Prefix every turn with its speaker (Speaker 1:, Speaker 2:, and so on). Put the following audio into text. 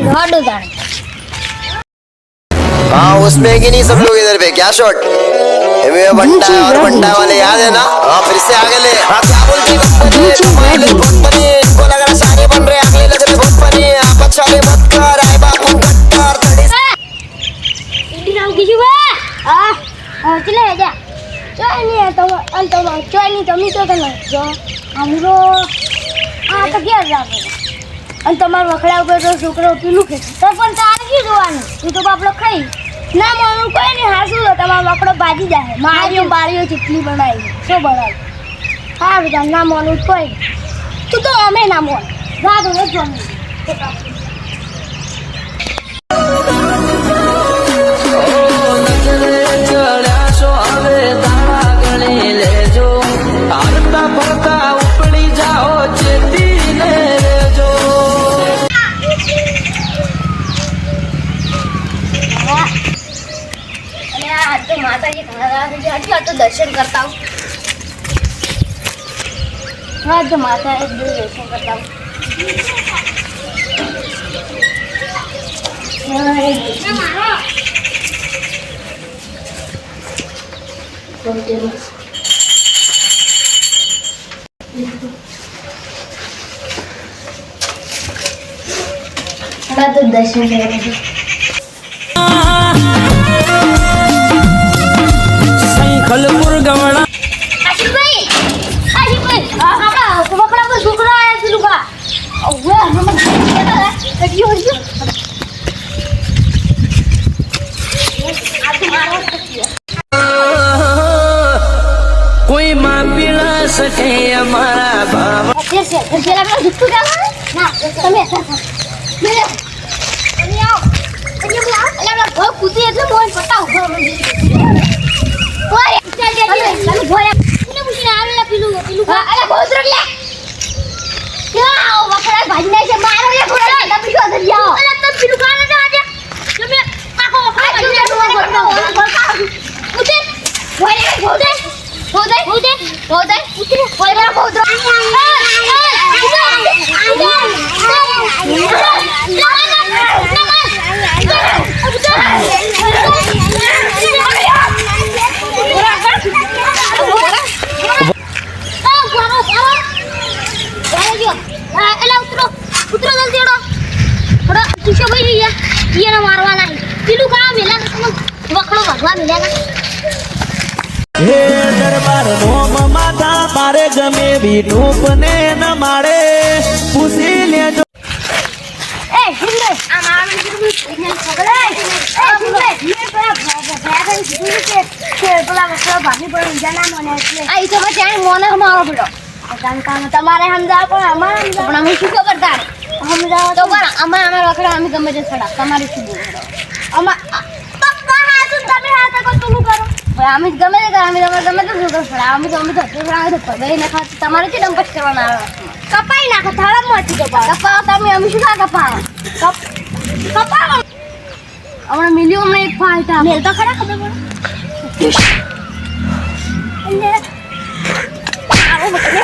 Speaker 1: हटो जाने।
Speaker 2: हाँ उसमें कि नहीं सब लोग इधर पे क्या शॉट बंटा और बंटा वाले याद है ना। हाँ फिर से आगे ले। हाँ क्या बोलती कंपनी तुम्हारे बहुत बनी इनको लग रहा सारे बन रहे अगले लग रहे बहुत बनी आप अच्छा ले मत कर आए बापू कट्टर
Speaker 1: इंडी नाम किसी हुआ चले जा चोय नहीं है तो चोय नहीं तो मी तो करना जो हम लोग तो क्या जाने અને તમાર વખડા ઉપર તો છોકરો પીલું કે તો પણ તારે શું જોવાનું તું તો બાપડો ખાઈ ના માનું કોઈ નહીં હાસું તો તમારો વખડો ભાજી જાય મારીઓ બારીઓ ચટણી બનાવી શું બનાવી હા બેટા ના માનું કોઈ તું તો અમે ના માન જા તો જ જમી तो दर्शन करता हूँ हाँ तो माता एक दिन दर्शन करता हूँ तो दर्शन करेंगे
Speaker 3: खलपुर गवड़ा
Speaker 1: आशिफ भाई आपका वकड़ा पर छुकरा आया सिलुका ओए हम कटियो हो
Speaker 3: कोई मां पिला सके हमारा भाव
Speaker 1: कैसे तेरा मेरा दुख क्या ना તમે મેરે अनि आओ अनि बुला अल्लाह बहुत कुदी એટલે મોન પટાવ ઓય ચાલ ચાલ ભોયા એને પૂછીને આવેલા પીલું અરે ભોસરો લે ક્યાં વખડા ભાજી નાખે મારો લે થોડા તમે શું અંદર જાઓ અરે તો પીલું કાને ના આજે તમે આખો વખડા ભાજી નાખો ઉઠે ભોયા ભોદે ભોદે ભોદે ભોદે ઉઠે ભોયા ભોદરો ઉતરો જલ્દી થોડો કિશો ભાઈ ઈયાને મારવાના પીલું કા મેલા વખડો ભગવા મેલા
Speaker 3: હે દરબાર નોમ માતા મારે ગમે વિરૂપ ને ન મારે પૂછી લેજો
Speaker 1: એ હિંદે આ મારા વિરુદ્ધ સિગ્નલ પકડે એ હિંદે મે પેલા ભાગન સિગ્નલ કે પેલા વખડો ભાગી પડે જાના મને એટલે આ ઈ તો ત્યાં મોને મારો પડો તમારે સમજાવ પણ અમારે પણ અમે શું ખબર તારે સમજાવો તો પણ અમારે વખડા અમે ગમે તે છડા તમારે શું બોલો અમાર પપ્પા હાથ તમે હાથ કો તું કરો ભાઈ અમે ગમે તે અમે ગમે તે શું કરો અમે તો છડા તો પગે ન ખાત તમારે કે ડંપસ કરવાના આવે કપાઈ નાખો થાળા માંથી કપાવ તમે અમે શું કપાવ હમણાં મિલિયન માં એક ફાયદા મેલ તો ખરા ખબર પડે આવો બકરે